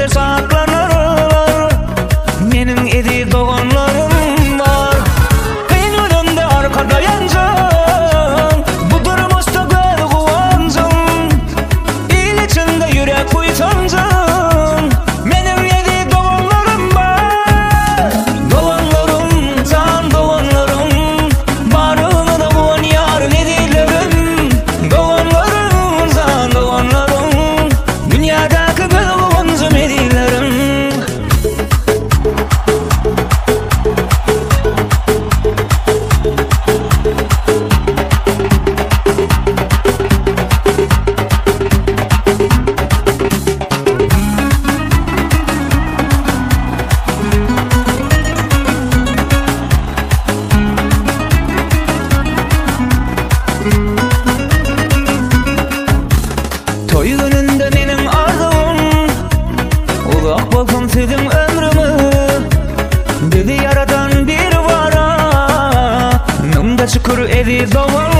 gözde saklanırlar. Menin edi doğanlarım var. Kıyın önümde arkada yancım. Bu durmuşta göl kuvancım. İl içinde yürek kuytancım. Menin edi doğanlarım var. Doğanlarım, can doğanlarım. Barını da kuvan yarın edilerim. Doğanlarım, can doğanlarım. Dünyadaki göl kuvancım edilerim. Toy gününde benim arzum, uzak bolsun sizin ömrümü. Bizi yaratan bir vara, mümde şükür edi doğal.